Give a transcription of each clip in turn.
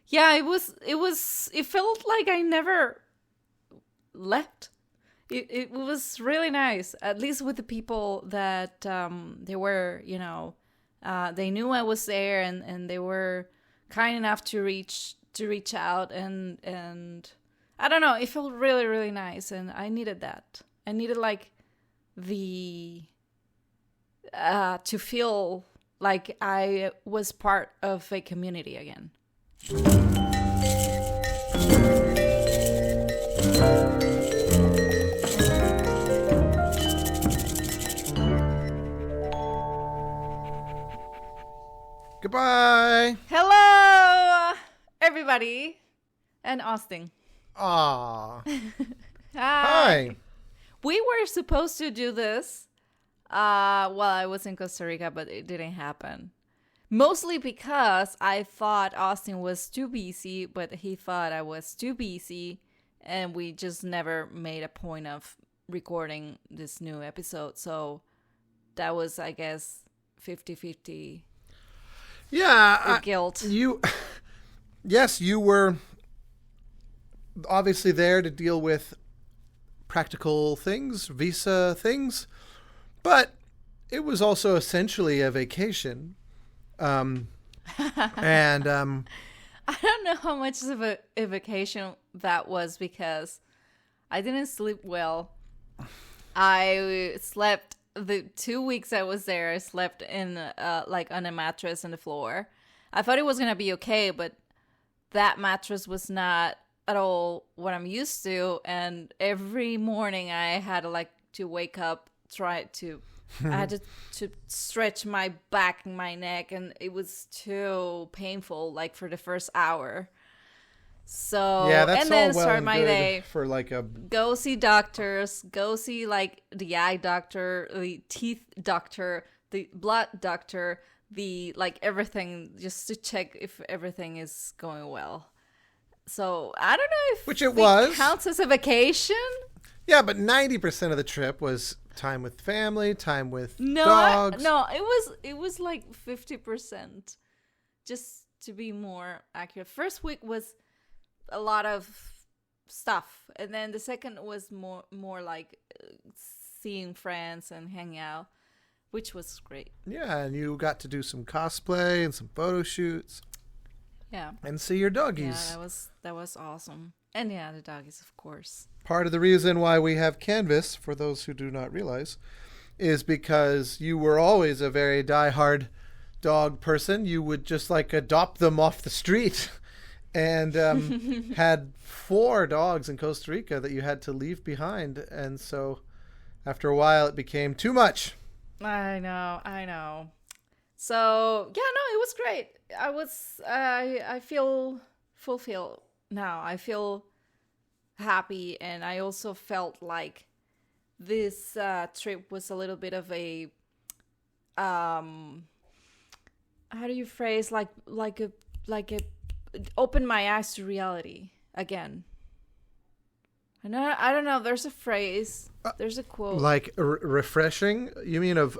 Yeah, it felt like I never left. It was really nice, at least with the people that they were, they knew I was there, and they were kind enough to reach out, and I don't know, it felt really, really nice, and I needed that. I needed like the to feel like I was part of a community again. Goodbye. Hello, everybody, and Austin. Ah. Hi. Hi. We were supposed to do this while I was in Costa Rica, but it didn't happen. Mostly because I thought Austin was too busy, but he thought I was too busy, and we just never made a point of recording this new episode. So that was, I guess, 50-50. Yeah. Guilt. Yes, you were obviously there to deal with practical things, visa things, but it was also essentially a vacation. And I don't know how much of a vacation that was because I didn't sleep well. I slept the 2 weeks I was there. I slept in like on a mattress on the floor. I thought it was gonna be okay, but that mattress was not at all what I'm used to. And every morning I had to wake up, I had to stretch my back and my neck, and it was too painful, like for the first hour. So yeah, that's and then all well start and my good day. for like a Go see doctors. Go see like the eye doctor, the teeth doctor, the blood doctor, the like everything, just to check if everything is going well. So I don't know if which it was counts as a vacation. Yeah, but 90% of the trip was time with family, time with No, dogs. it was like 50%, just to be more accurate. First week was a lot of stuff, and then the second was more like seeing friends and hanging out, which was great. Yeah, and you got to do some cosplay and some photo shoots. Yeah, and see your doggies. Yeah, that was awesome. And yeah, the doggies, of course. Part of the reason why we have Canvas, for those who do not realize, is because you were always a very diehard dog person. You would just like adopt them off the street, and had 4 dogs in Costa Rica that you had to leave behind. And so after a while it became too much. I know. So yeah, no, it was great. I feel fulfilled now. I feel happy, and I also felt like this trip was a little bit of a how do you phrase, like a open my eyes to reality again. I don't know. There's a phrase. There's a quote. Like refreshing. You mean of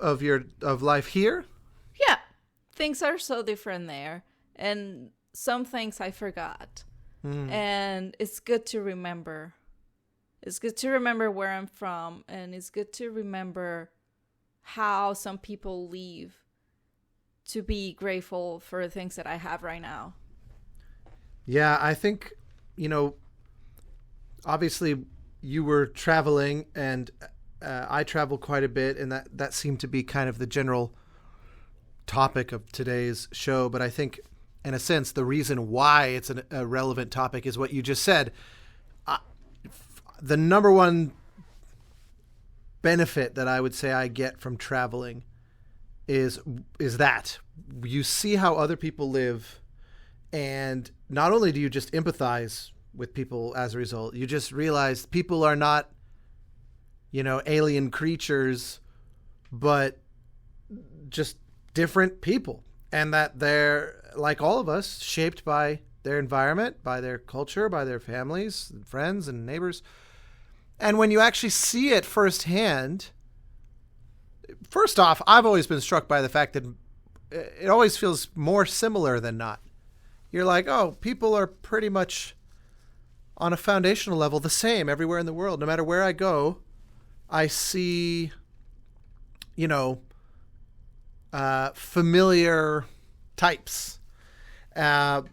life here? Yeah, things are so different there, and some things I forgot. And it's good to remember. It's good to remember where I'm from, and it's good to remember how some people leave to be grateful for the things that I have right now. Yeah, I think, obviously you were traveling, and I travel quite a bit, and that seemed to be kind of the general topic of today's show. But I think, in a sense, the reason why it's a relevant topic is what you just said. The number one benefit that I would say I get from traveling is that you see how other people live, and not only do you just empathize with people as a result, you just realize people are not, alien creatures, but just different people, and that they're, like all of us, shaped by their environment, by their culture, by their families and friends and neighbors. And when you actually see it firsthand, first off, I've always been struck by the fact that it always feels more similar than not. you're like, oh, people are pretty much on a foundational level the same everywhere in the world. No matter where I go, I see, familiar types. But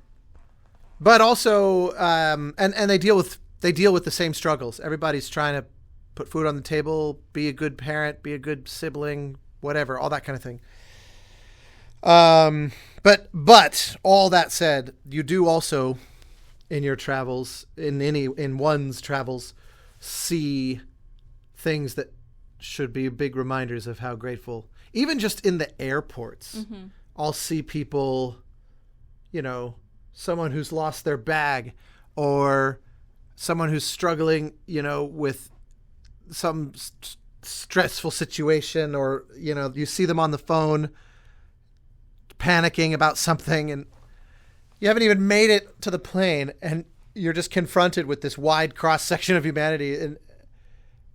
also, and they deal with the same struggles. Everybody's trying to put food on the table, be a good parent, be a good sibling, whatever, all that kind of thing. But all that said, you do also in your travels, in one's travels, see things that should be big reminders of how grateful. Even just in the airports, mm-hmm. I'll see people, someone who's lost their bag, or someone who's struggling, with some stressful situation, or, you see them on the phone panicking about something, and you haven't even made it to the plane, and you're just confronted with this wide cross section of humanity. And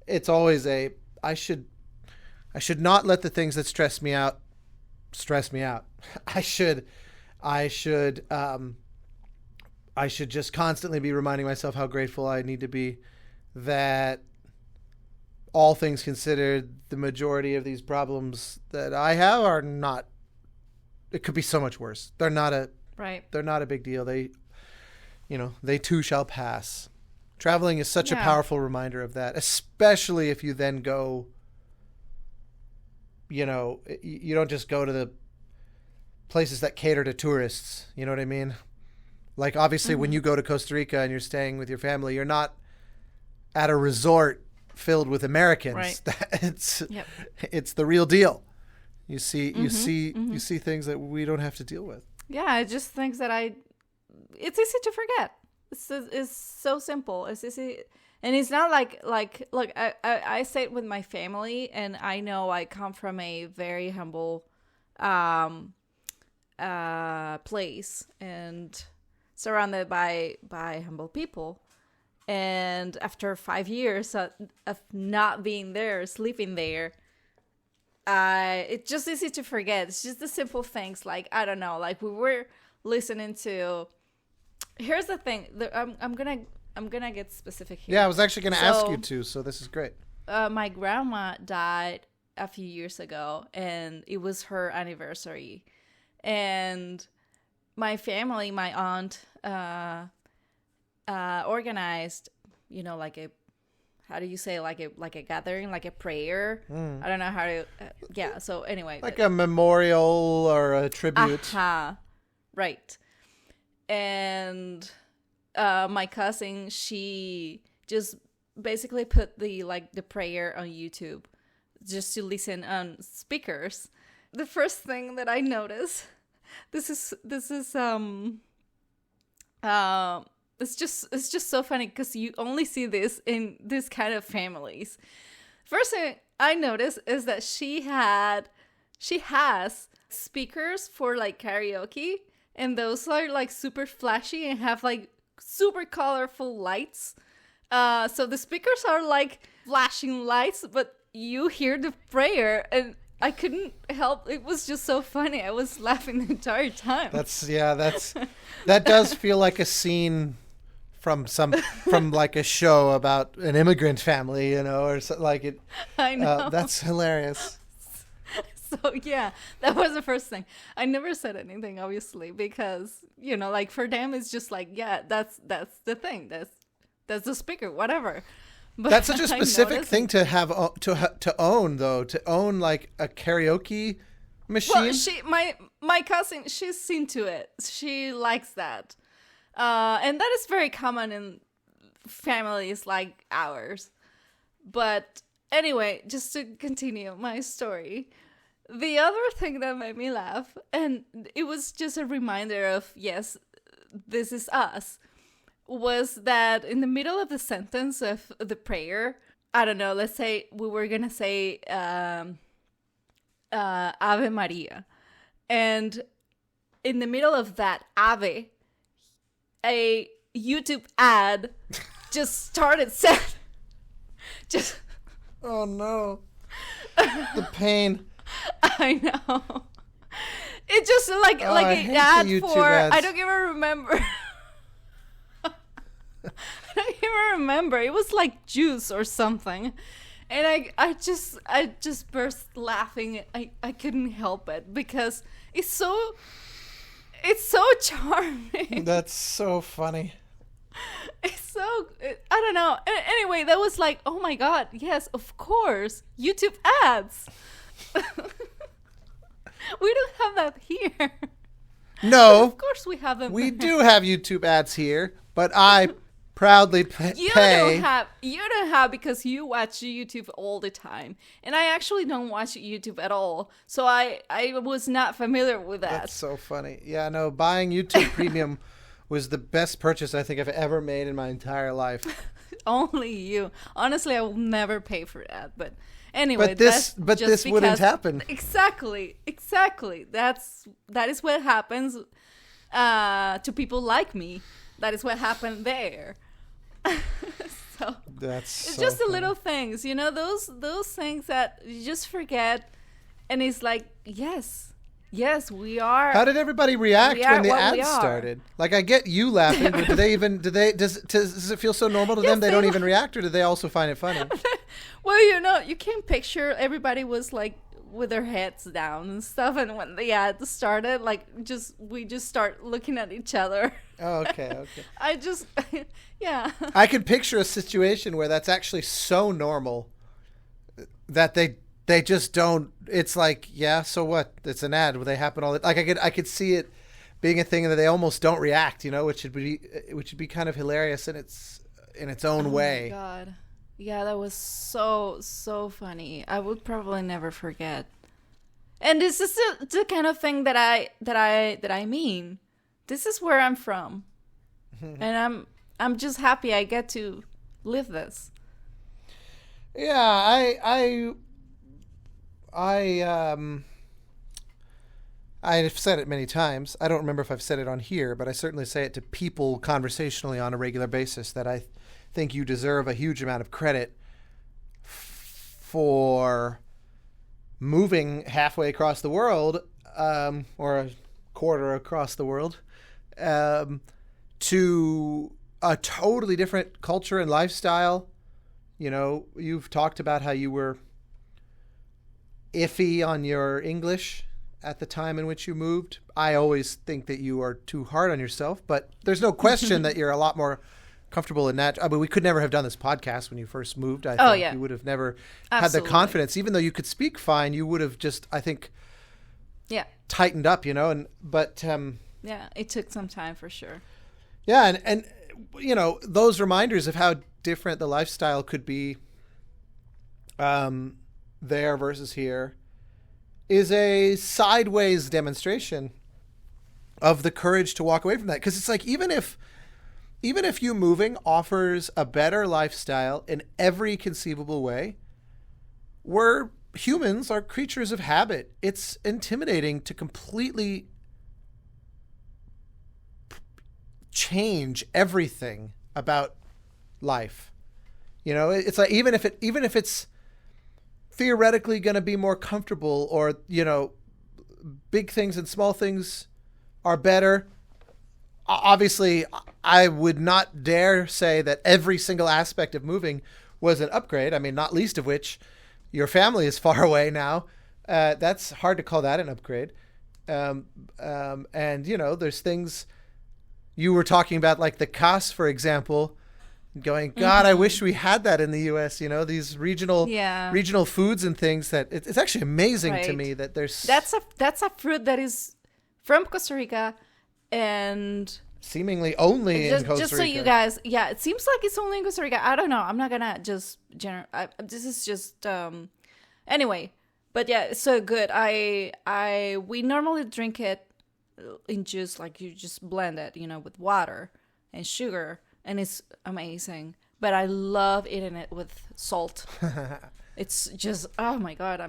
it's always I should not let the things that stress me out. I should just constantly be reminding myself how grateful I need to be, that all things considered, the majority of these problems that I have are not, it could be so much worse. They're not a big deal. They too shall pass. Traveling is such a powerful reminder of that, especially if you then go, you don't just go to the places that cater to tourists. You know what I mean? Like, obviously, mm-hmm. when you go to Costa Rica and you're staying with your family, you're not at a resort filled with Americans. Right. It's the real deal. You see things that we don't have to deal with. Yeah, I just think that it's easy to forget. It's so simple. It's easy, and it's not like look. I stayed with my family, and I know I come from a very humble place, and surrounded by humble people. And after 5 years of not being there, sleeping there, it's just easy to forget. It's just the simple things, like, I don't know, like we were listening to. Here's the thing. I'm gonna get specific here. Yeah, I was actually gonna ask you to. So this is great. My grandma died a few years ago, and it was her anniversary. And my family, my aunt, organized, like a, how do you say, like a gathering, like a prayer. I don't know how to. So anyway, like a memorial or a tribute. Right. And my cousin, she just basically put the prayer on YouTube just to listen on speakers. The first thing that I noticed, this is it's just so funny because you only see this in this kind of families. First thing I noticed is that she has speakers for like karaoke, and those are like super flashy and have like super colorful lights. So the speakers are like flashing lights, but you hear the prayer, and I couldn't help. It was just so funny. I was laughing the entire time. That does feel like a scene from like a show about an immigrant family, or something like it. I know. That's hilarious. So yeah, that was the first thing. I never said anything, obviously, because like for them it's just like, yeah, that's the thing. That's the speaker, whatever. But that's such a specific thing to have to own, though. To own like a karaoke machine. Well, my cousin, she's into it. She likes that, and that is very common in families like ours. But anyway, just to continue my story, the other thing that made me laugh, and it was just a reminder of, yes, this is us, was that in the middle of the sentence of the prayer, I don't know, let's say we were going to say Ave Maria. And in the middle of that Ave, a YouTube ad just started just oh no. The pain. I know. It just like I an hate the ad YouTube for ads. I don't even remember. I don't even remember. It was like juice or something. And I just burst laughing. I couldn't help it because it's so charming. That's so funny. I don't know. Anyway, that was like, oh my god, yes, of course, YouTube ads. We don't have that here. No, Of course we have them. we do have YouTube ads here, but I proudly You pay. don't have because you watch YouTube all the time, and I actually don't watch YouTube at all. So I was not familiar with that. That's so funny. Yeah, no, buying YouTube Premium was the best purchase I think I've ever made in my entire life. Only you. Honestly, I will never pay for that. But anyway, But this wouldn't happen. Exactly. That is what happens to people like me. That is what happened there. So That's it's so just the funny. little things, those things that you just forget, and it's like, yes, we are. How did everybody react We are when the what we ads are. started? Like, I get you laughing, but does it feel so normal to them they they don't la- even react, or do they also find it funny? Well, you can picture everybody was like with their heads down and stuff, and when the ad started, like we just start looking at each other. Oh, okay. I just yeah. I could picture a situation where that's actually so normal that they just don't. It's like, yeah, so what? It's an ad. They happen all the like. I could see it being a thing that they almost don't react. Which would be kind of hilarious in its own way. Oh my god. Yeah, that was so funny. I would probably never forget. And this is the kind of thing that I mean. This is where I'm from. And I'm just happy I get to live this. Yeah, I've said it many times. I don't remember if I've said it on here, but I certainly say it to people conversationally on a regular basis that I think you deserve a huge amount of credit for moving halfway across the world, or a quarter across the world, to a totally different culture and lifestyle. You've talked about how you were iffy on your English at the time in which you moved. I always think that you are too hard on yourself, but there's no question that you're a lot more comfortable in that. I mean, we could never have done this podcast when you first moved. I think yeah. you would have never Absolutely. had the confidence, even though you could speak fine. You would have just, I think, Yeah. tightened up. But Yeah, it took some time for sure. yeah, and those reminders of how different the lifestyle could be, there versus here, is a sideways demonstration of the courage to walk away from that. Because it's like, even if you moving offers a better lifestyle in every conceivable way, we're humans are creatures of habit. It's intimidating to completely change everything about life. It's like, even if it's theoretically going to be more comfortable, or big things and small things are better. Obviously, I would not dare say that every single aspect of moving was an upgrade. I mean, not least of which, your family is far away now. That's hard to call that an upgrade. And there's things you were talking about, like the CAS, for example, going, God, I wish we had that in the U.S. These regional foods and things that it's actually amazing to me that there's. That's a fruit that is from Costa Rica, and seemingly only in Costa Rica. Just so you guys, yeah, it seems like it's only in Costa Rica. I don't know. I'm not gonna just this is just anyway, but yeah, it's so good. We normally drink it in juice, like you just blend it, with water and sugar, and it's amazing. But I love eating it with salt. It's just, oh my god,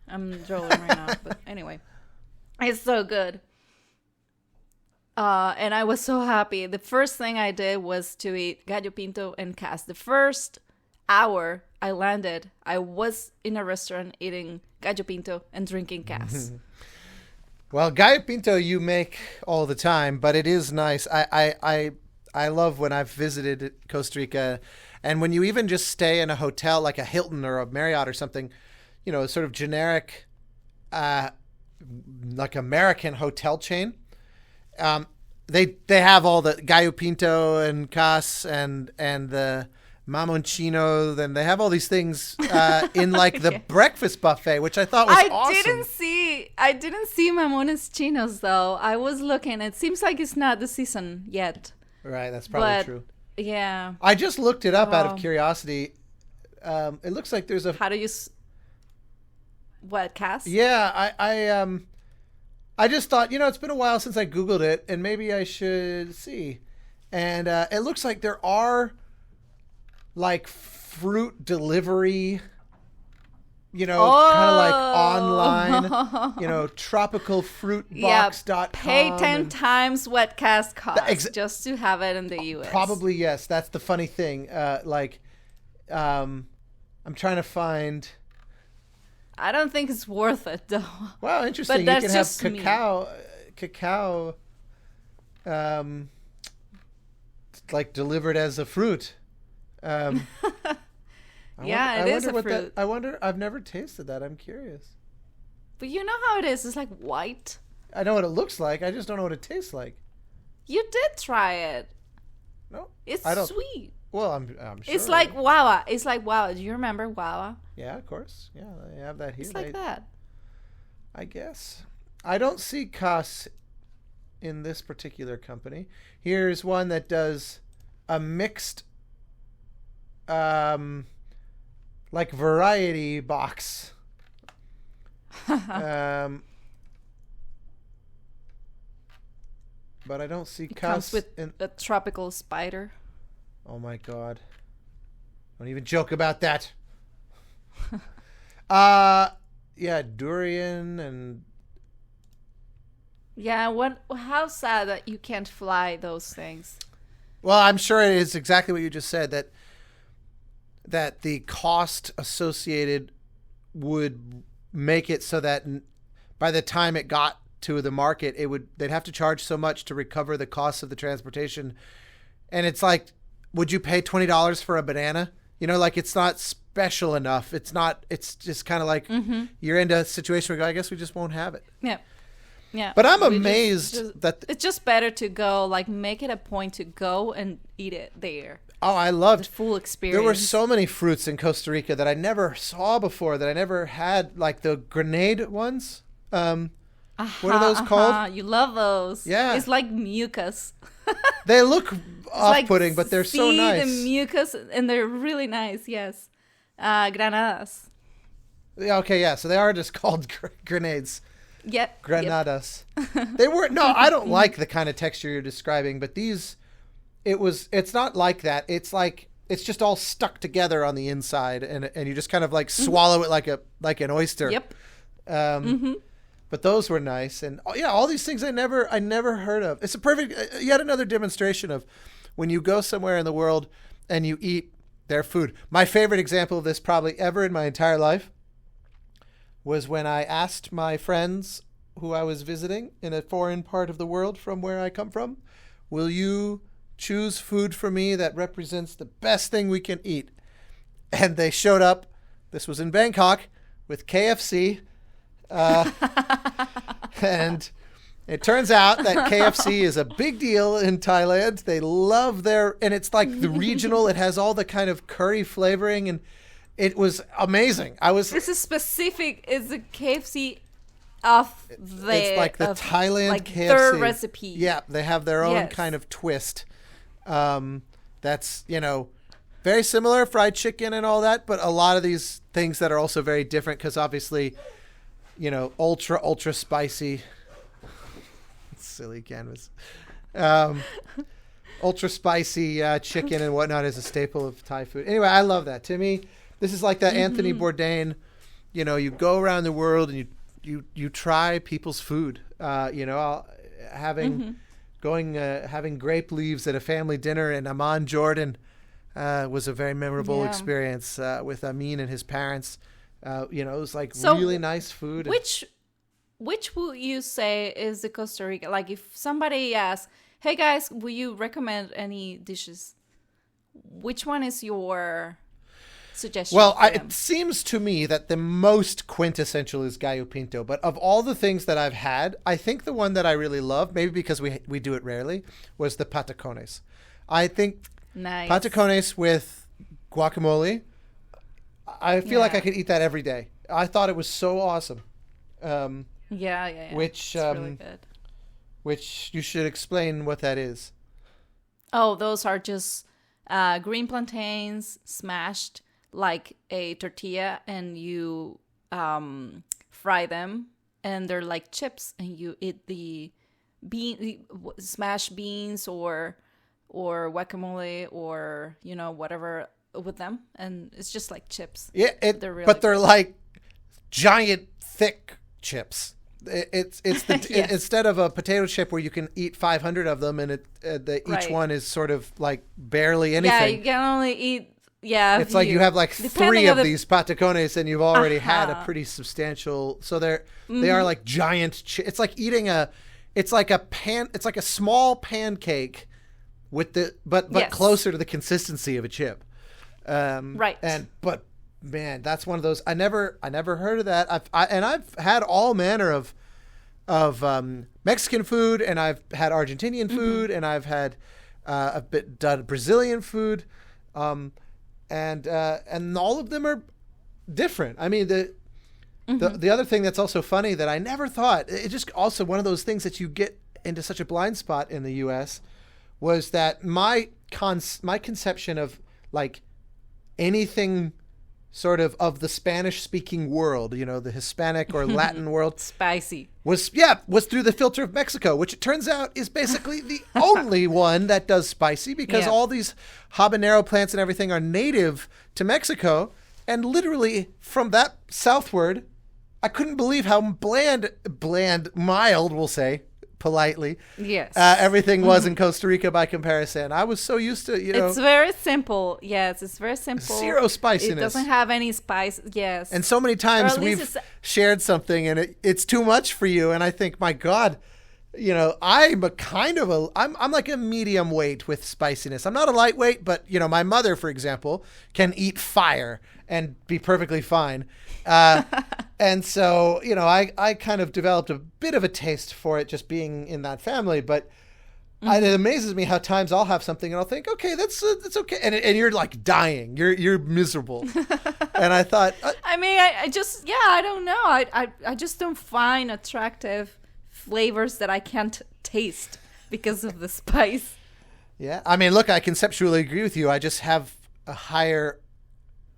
I'm drooling right now. But anyway, it's so good. And I was so happy. The first thing I did was to eat gallo pinto and cas. The first hour I landed, I was in a restaurant eating gallo pinto and drinking cas. Well, gallo pinto you make all the time, but it is nice. I love when I've visited Costa Rica, and when you even just stay in a hotel like a Hilton or a Marriott or something, sort of generic, like American hotel chain. They have all the gallo pinto and cas and the mamoncino. Then they have all these things in like the breakfast buffet, which I thought was awesome. I didn't see mamones chinos though. I was looking. It seems like it's not the season yet. Right, that's probably true. Yeah. I just looked it up out of curiosity. It looks like there's a. How do you? What, cas? Yeah, I just thought, it's been a while since I Googled it, and maybe I should see. And it looks like there are, like, fruit delivery, kind of like online, tropicalfruitbox.com. Pay 10 times what cas costs just to have it in the U.S. Probably, yes. That's the funny thing. I'm trying to find... I don't think it's worth it, though. Wow, interesting. But you can have cacao, like delivered as a fruit. It is a fruit. I wonder. I've never tasted that. I'm curious. But you know how it is. It's like white. I know what it looks like. I just don't know what it tastes like. You did try it. No, it's sweet. Well, I'm sure. It's like guava. It's like guava. Do you remember guava? Yeah, of course. Yeah, they have that here. It's like that. I guess. I don't see cas in this particular company. Here's one that does a mixed, like variety box. But I don't see cas. Comes with a tropical spider. Oh my God. Don't even joke about that. Yeah, durian and... Yeah, how sad that you can't fly those things. Well, I'm sure it is exactly what you just said, that the cost associated would make it so that by the time it got to the market, they'd have to charge so much to recover the costs of the transportation. And it's like, would you pay $20 for a banana? Like it's not special enough. It's just kind of like you're in a situation where I guess we just won't have it. Yeah. Yeah. But I'm amazed that it's just better to go, like make it a point to go and eat it there. Oh, I loved the full experience. There were so many fruits in Costa Rica that I never saw before, that I never had, like the grenade ones. What are those called? You love those. Yeah. It's like mucus. They look off-putting, but they're so nice. The mucus, and they're really nice, yes. Granadas. Okay, yeah, so they are just called grenades. Yep. Granadas. Yep. They weren't, no, I don't like the kind of texture you're describing, but these, it's not like that. It's like, it's just all stuck together on the inside, and you just kind of like swallow it like an oyster. Yep. But those were nice, and all these things I never heard of. It's a perfect, yet another demonstration of when you go somewhere in the world and you eat their food. My favorite example of this probably ever in my entire life was when I asked my friends who I was visiting in a foreign part of the world from where I come from, will you choose food for me that represents the best thing we can eat? And they showed up, this was in Bangkok, with KFC. And it turns out that KFC is a big deal in Thailand. They love and it's like the regional, it has all the kind of curry flavoring, and it was amazing. This is specific, it's a KFC of it's like the Thailand like KFC. Their recipe. Yeah, they have their own kind of twist. That's, very similar, fried chicken and all that, but a lot of these things that are also very different because obviously, ultra spicy. Silly canvas. Ultra spicy chicken and whatnot is a staple of Thai food. Anyway, I love that. To me, this is like that Anthony Bourdain. You go around the world and you try people's food. Having grape leaves at a family dinner in Amman, Jordan, was a very memorable experience with Amin and his parents. It was like really nice food. which would you say is the Costa Rica? Like, if somebody asks, "Hey guys, will you recommend any dishes?" Which one is your suggestion? Well, it seems to me that the most quintessential is gallo pinto. But of all the things that I've had, I think the one that I really love, maybe because we do it rarely, was the patacones. I think nice. Patacones with guacamole. I feel like I could eat that every day. I thought it was so awesome. Yeah. Which it's really good. Which you should explain what that is. Oh, those are just green plantains smashed like a tortilla, and you fry them, and they're like chips, and you eat the smashed beans or guacamole or whatever with them, and it's just like chips. Yeah, but they're like giant thick chips. It's yes. Instead of a potato chip where you can eat 500 of them and each one is sort of like barely anything. Yeah, you can only eat. Yeah, it's like you have like 3 of these patacones and you've already had a pretty substantial. So they are like giant. It's like eating it's like a small pancake with but yes. closer to the consistency of a chip. Right. But man, that's one of those. I never heard of that. I've had all manner of Mexican food, and I've had Argentinian food, and I've had done Brazilian food, and all of them are different. I mean, the other thing that's also funny that I never thought, it just also one of those things that you get into such a blind spot in the U.S. was that my conception of like anything sort of the Spanish-speaking world, the Hispanic or Latin world, spicy was through the filter of Mexico, which it turns out is basically the only one that does spicy, because all these habanero plants and everything are native to Mexico, and literally from that southward, I couldn't believe how bland, mild, we'll say politely, yes, everything was in Costa Rica by comparison. I was so used to, it's very simple. Yes, it's very simple. Zero spiciness. It doesn't have any spice. Yes. And so many times we've shared something and it's too much for you, and I think, my God, I'm I'm like a medium weight with spiciness. I'm not a lightweight, but my mother, for example, can eat fire and be perfectly fine. And so, I kind of developed a bit of a taste for it just being in that family, but it amazes me how times I'll have something and I'll think, okay, that's okay. And you're like dying. You're miserable. And I thought, I don't know. I just don't find attractive flavors that I can't taste because of the spice. Yeah. I mean, look, I conceptually agree with you. I just have a higher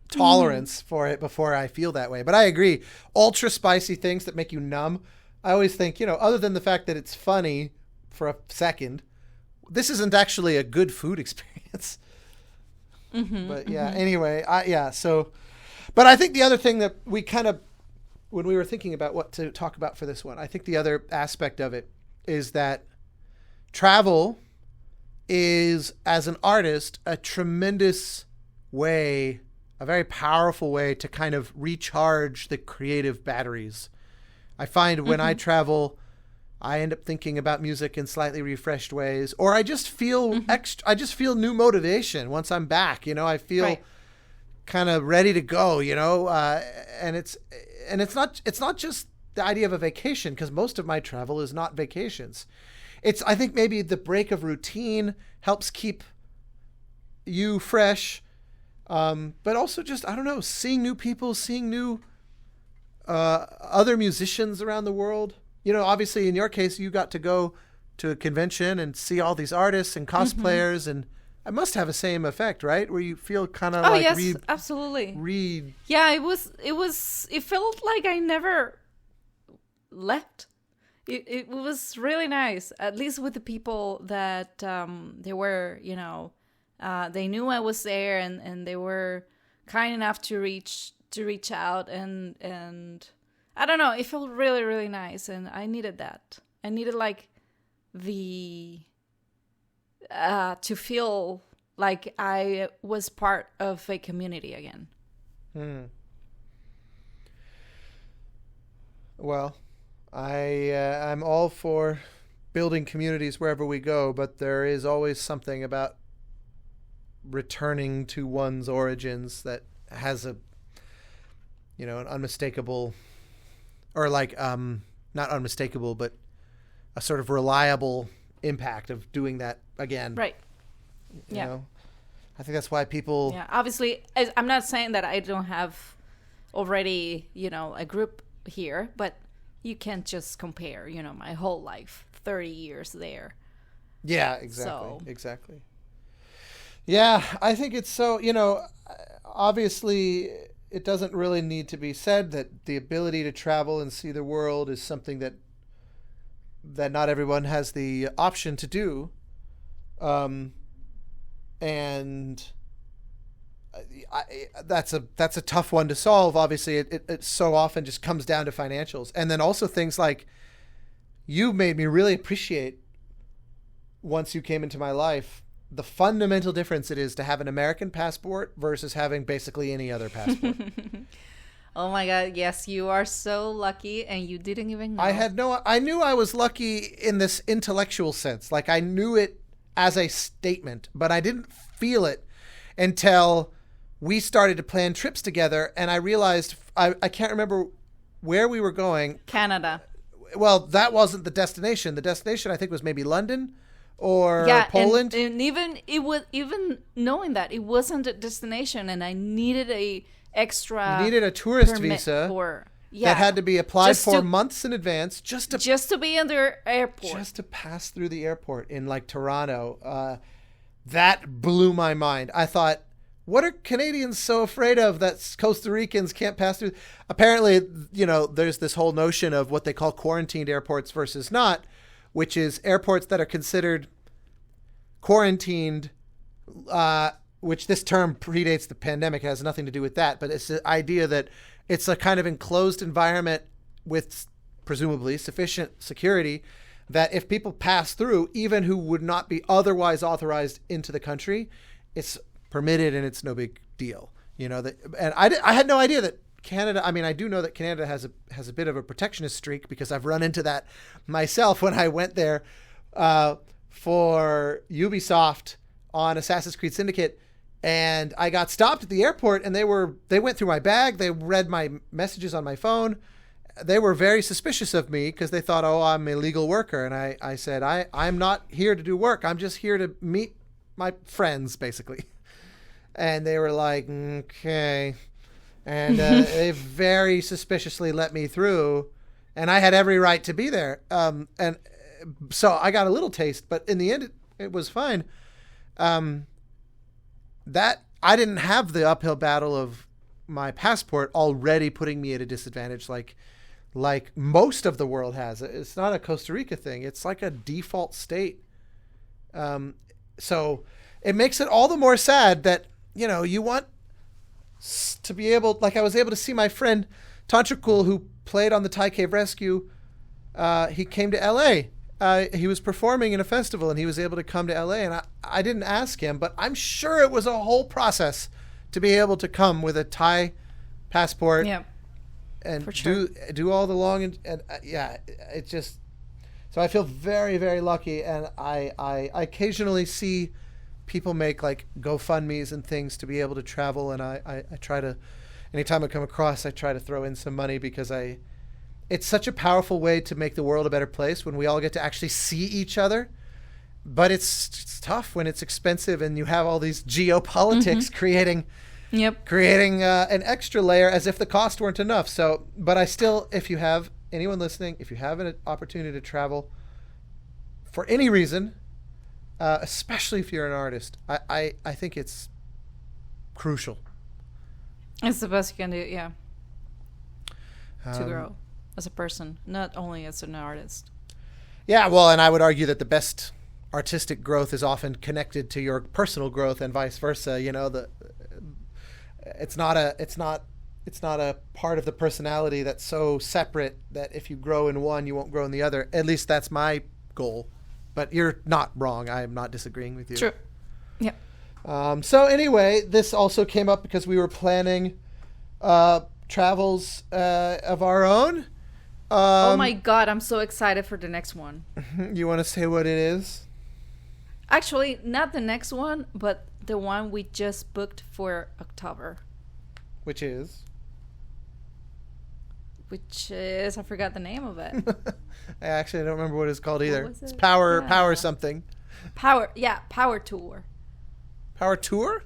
tolerance for it before I feel that way. But I agree. Ultra spicy things that make you numb. I always think, other than the fact that it's funny for a second, this isn't actually a good food experience. But anyway, but I think the other thing that we kind of, when we were thinking about what to talk about for this one, I think the other aspect of it is that travel is, as an artist, a tremendous way, a very powerful way to kind of recharge the creative batteries. I find when I travel, I end up thinking about music in slightly refreshed ways, or I just feel I just feel new motivation once I'm back. I feel kind of ready to go. And it's not just the idea of a vacation, because most of my travel is not vacations. I think maybe the break of routine helps keep you fresh. But also just, I don't know, seeing new people, seeing new other musicians around the world. Obviously in your case, you got to go to a convention and see all these artists and cosplayers, and it must have the same effect, right? Where you feel kind of yes, absolutely. Yeah, it felt like I never left. It was really nice, at least with the people that they were, they knew I was there, and they were kind enough to reach out, and I don't know, it felt really, really nice, and I needed that. I needed like to feel like I was part of a community again. Well, I'm all for building communities wherever we go, but there is always something about returning to one's origins that has a, an unmistakable, or like not unmistakable, but a sort of reliable impact of doing that again. Right. You know? I think that's why people. Yeah. Obviously, I'm not saying that I don't have already, a group here, but you can't just compare, my whole life, 30 years there. Yeah, exactly. Yeah, I think it's so, obviously it doesn't really need to be said that the ability to travel and see the world is something that not everyone has the option to do. And that's a tough one to solve. Obviously, it so often just comes down to financials. And then also things like, you made me really appreciate, once you came into my life, the fundamental difference it is to have an American passport versus having basically any other passport. Oh my God, yes, you are so lucky, and you didn't even know. I knew I was lucky in this intellectual sense. Like, I knew it as a statement, but I didn't feel it until we started to plan trips together, and I realized, I can't remember where we were going. Canada. Well, that wasn't the destination. The destination, I think, was maybe London or Poland. And even knowing that it wasn't a destination, and I needed a tourist visa that had to be applied for months in advance just to be in the airport, just to pass through the airport in like Toronto. That blew my mind. I thought, what are Canadians so afraid of that Costa Ricans can't pass through? Apparently, there's this whole notion of what they call quarantined airports versus not, which is airports that are considered quarantined, which this term predates the pandemic. It has nothing to do with that. But it's the idea that it's a kind of enclosed environment with presumably sufficient security that if people pass through, even who would not be otherwise authorized into the country, it's permitted and it's no big deal. And I had no idea that Canada, I do know that Canada has a bit of a protectionist streak, because I've run into that myself when I went there for Ubisoft on Assassin's Creed Syndicate, and I got stopped at the airport, and they went through my bag, they read my messages on my phone. They were very suspicious of me because they thought, oh, I'm a legal worker. And I said, I'm not here to do work. I'm just here to meet my friends, basically. And they were like, okay. And they very suspiciously let me through. And I had every right to be there. And so I got a little taste. But in the end, it was fine. That I didn't have the uphill battle of my passport already putting me at a disadvantage like most of the world has. It's not a Costa Rica thing. It's like a default state. So it makes it all the more sad that, you want to be able, like I was able to see my friend Tantrikul, who played on the Thai Cave Rescue. He came to LA. He was performing in a festival and he was able to come to LA, and I didn't ask him, but I'm sure it was a whole process to be able to come with a Thai passport. Yeah. And for sure. do all the long and it just, so I feel very, very lucky, and I occasionally see people make like GoFundMes and things to be able to travel, and I try to, anytime I come across, I try to throw in some money, because it's such a powerful way to make the world a better place when we all get to actually see each other. But it's tough when it's expensive and you have all these geopolitics creating an extra layer as if the cost weren't enough. So, but I still, if you have anyone listening, if you have an opportunity to travel for any reason, especially if you're an artist, I think it's crucial. It's the best you can do, yeah. To grow as a person, not only as an artist. Yeah, well, and I would argue that the best artistic growth is often connected to your personal growth and vice versa. It's not a part of the personality that's so separate that if you grow in one, you won't grow in the other. At least that's my goal. But you're not wrong. I am not disagreeing with you. True. Yeah. So anyway, this also came up because we were planning travels of our own. Oh my god, I'm so excited for the next one. You want to say what it is? Actually, not the next one, but the one we just booked for October. Which is? I forgot the name of it. I actually don't remember what it's called either. It's Yeah. Power something. Power Tour. Power Tour?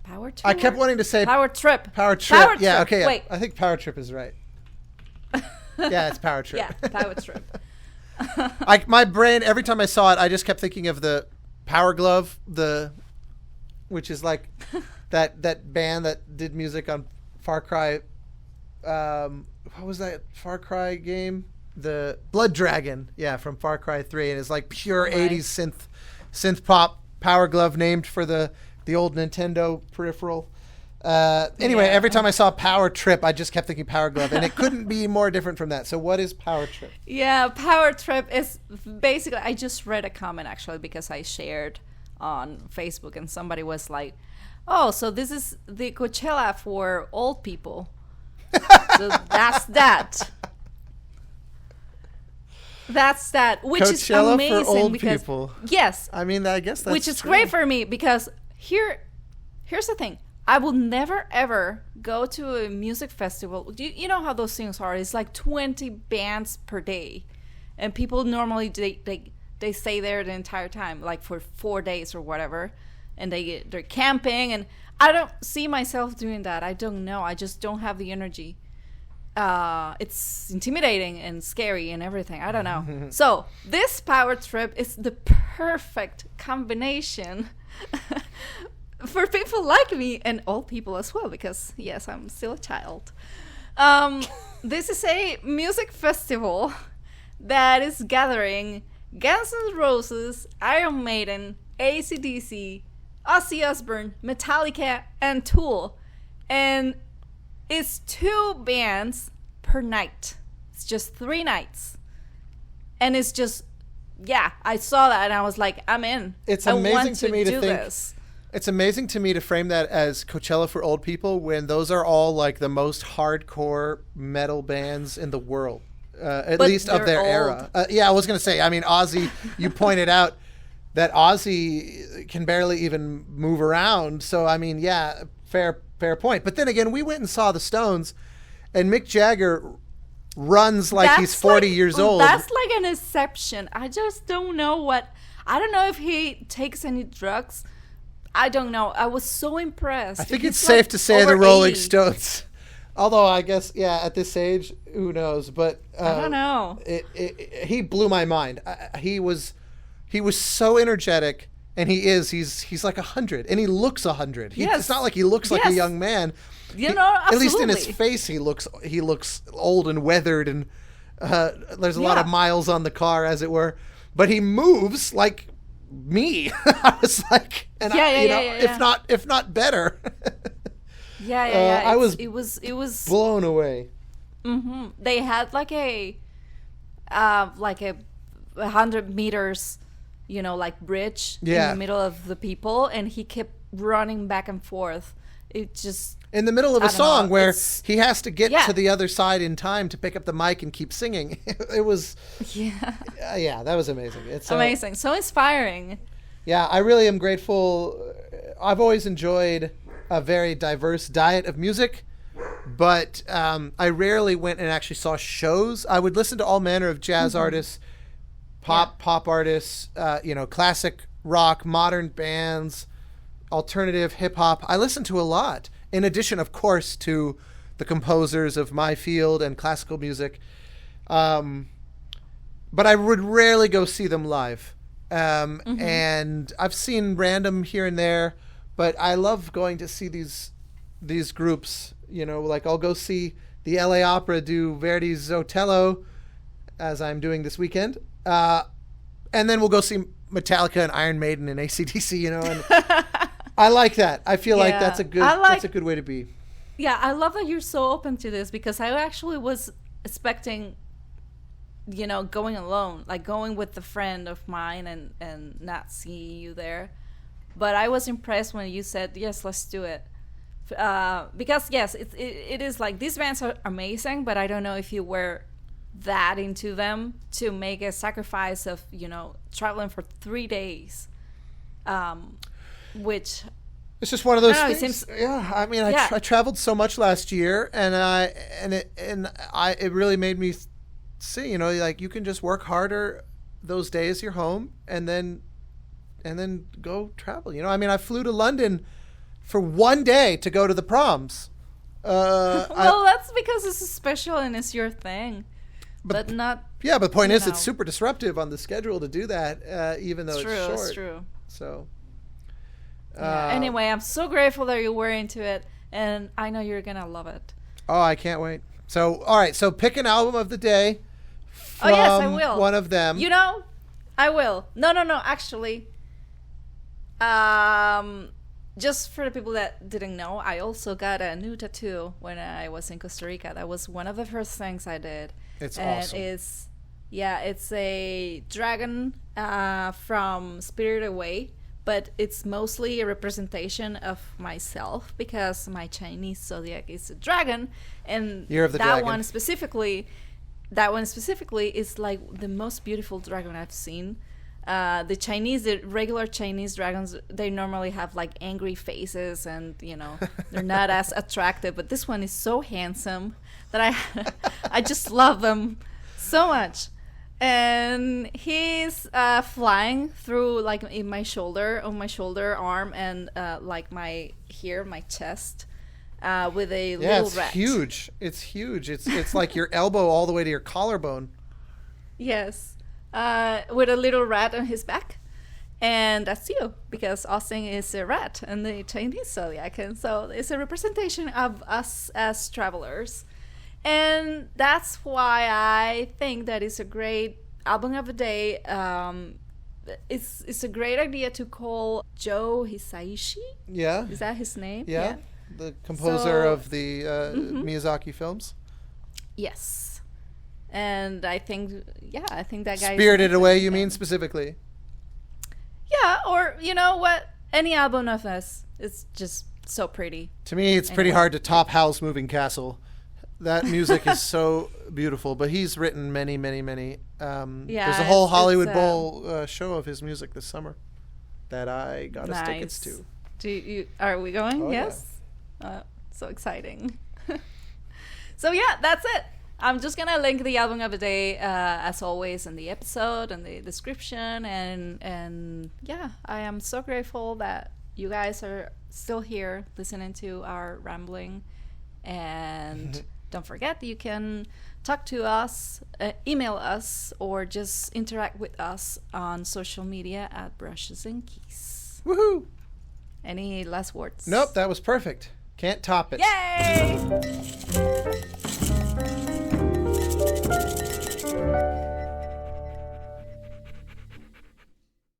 Power Tour? I kept wanting to say Power Trip. Power Trip. Power Yeah, Trip. okay. Wait. I think Power Trip is right. Yeah, it's Power Trip. Yeah, Power Trip. My brain, every time I saw it, I just kept thinking of the Power Glove, which is like that band that did music on Far Cry. What was that Far Cry game? The Blood Dragon, yeah, from Far Cry 3, and it's like pure 80s synth pop. Power Glove, named for the old Nintendo peripheral. Anyway, every time I saw Power Trip, I just kept thinking Power Glove, and it couldn't be more different from that. So what is Power Trip? Yeah, Power Trip is basically, I just read a comment actually because I shared on Facebook, and somebody was like, oh, so this is the Coachella for old people. So that's that. That's that, which Coachella is amazing for old because people. Yes, I mean, I guess that's which is true. great for me because here's the thing. I will never ever go to a music festival. You know how those things are? It's like 20 bands per day, and people normally they stay there the entire time, like for 4 days or whatever, and they're camping. And I don't see myself doing that. I don't know. I just don't have the energy. It's intimidating and scary and everything. I don't know. So this Power Trip is the perfect combination for people like me and old people as well, because yes, I'm still a child. This is a music festival that is gathering Guns N' Roses, Iron Maiden, AC/DC, Ozzy Osbourne, Metallica, and Tool. And it's 2 bands per night. It's just 3 nights. And it's just, yeah, I saw that and I was like, I'm in. It's I amazing want to me to do think. this. It's amazing to me to frame that as Coachella for old people when those are all like the most hardcore metal bands in the world, at least of their era. Yeah, I was going to say, I mean, Ozzy, you pointed out that Ozzy can barely even move around. So, I mean, yeah, fair point. But then again, we went and saw the Stones, and Mick Jagger runs like he's 40 years old. That's like an exception. I just don't know I don't know if he takes any drugs. I don't know. I was so impressed. I think it's safe to say the Rolling Stones. Although I guess, yeah, at this age, who knows? But I don't know. He blew my mind. He was so energetic, and he's like 100, and he looks 100. Yes. It's not like he looks like a young man. Absolutely. At least in his face, he looks old and weathered, and there's a lot of miles on the car, as it were. But he moves like me. I was like, and if not better. Yeah. It was blown away. Mm-hmm. They had like a 100 meters, like bridge in the middle of the people, and he kept running back and forth. It just in the middle of a song where he has to get to the other side in time to pick up the mic and keep singing. It was that was amazing. It's amazing, so inspiring. Yeah, I really am grateful. I've always enjoyed a very diverse diet of music, but I rarely went and actually saw shows. I would listen to all manner of jazz artists, pop artists, classic rock, modern bands, alternative hip hop. I listened to a lot, in addition, of course, to the composers of my field and classical music. But I would rarely go see them live. And I've seen random here and there, but I love going to see these groups. Like I'll go see the LA Opera do Verdi's Otello, as I'm doing this weekend. And then we'll go see Metallica and Iron Maiden and AC/DC, and I like that. I feel like that's a good way to be. Yeah, I love that you're so open to this, because I actually was expecting, going alone, like going with a friend of mine and not seeing you there. But I was impressed when you said, yes, let's do it. Because, yes, it is like, these bands are amazing, but I don't know if you were that into them to make a sacrifice of, traveling for 3 days. Which it's just one of those know, things. I mean, I traveled so much last year, and it really made me see, like you can just work harder those days you're home, and then go travel. I mean, I flew to London for 1 day to go to the proms. Well, that's because it's special and it's your thing, but not. Yeah, but the point is, it's super disruptive on the schedule to do that, even though it's short. It's true. So. Anyway, I'm so grateful that you were into it, and I know you're gonna love it. Oh, I can't wait. So, all right. So, pick an album of the day. Oh yes, I will. One of them. I will. No. Actually, just for the people that didn't know, I also got a new tattoo when I was in Costa Rica. That was one of the first things I did. It's awesome. It's a dragon from Spirited Away. But it's mostly a representation of myself because my Chinese zodiac is a dragon, and Year of the that Dragon. one specifically is like the most beautiful dragon I've seen. The regular Chinese dragons, they normally have like angry faces, and they're not as attractive. But this one is so handsome that I just love them so much. And he's flying through like on my shoulder arm, and like my chest, with a little rat. Huge. It's huge. It's like your elbow all the way to your collarbone. Yes, with a little rat on his back, and that's you because Austin is a rat and the Chinese zodiac, and so it's a representation of us as travelers. And that's why I think that it's a great album of the day. It's a great idea to call Joe Hisaishi. Yeah. Is that his name? Yeah. The composer of the Miyazaki films. Yes. And I think that guy. Spirited Away, you mean specifically? Yeah, or you know what? Any album of us is just so pretty. To me, it's pretty hard to top Howl's Moving Castle. That music is so beautiful, but he's written many. There's a whole Hollywood Bowl show of his music this summer that I got us tickets to. Are we going? Oh, Yes. Yeah. So exciting. So yeah, that's it. I'm just gonna link the album of the day as always in the episode and the description, and yeah, I am so grateful that you guys are still here listening to our rambling. And don't forget, you can talk to us, email us, or just interact with us on social media at Brushes and Keys. Woohoo! Any last words? Nope, that was perfect. Can't top it. Yay!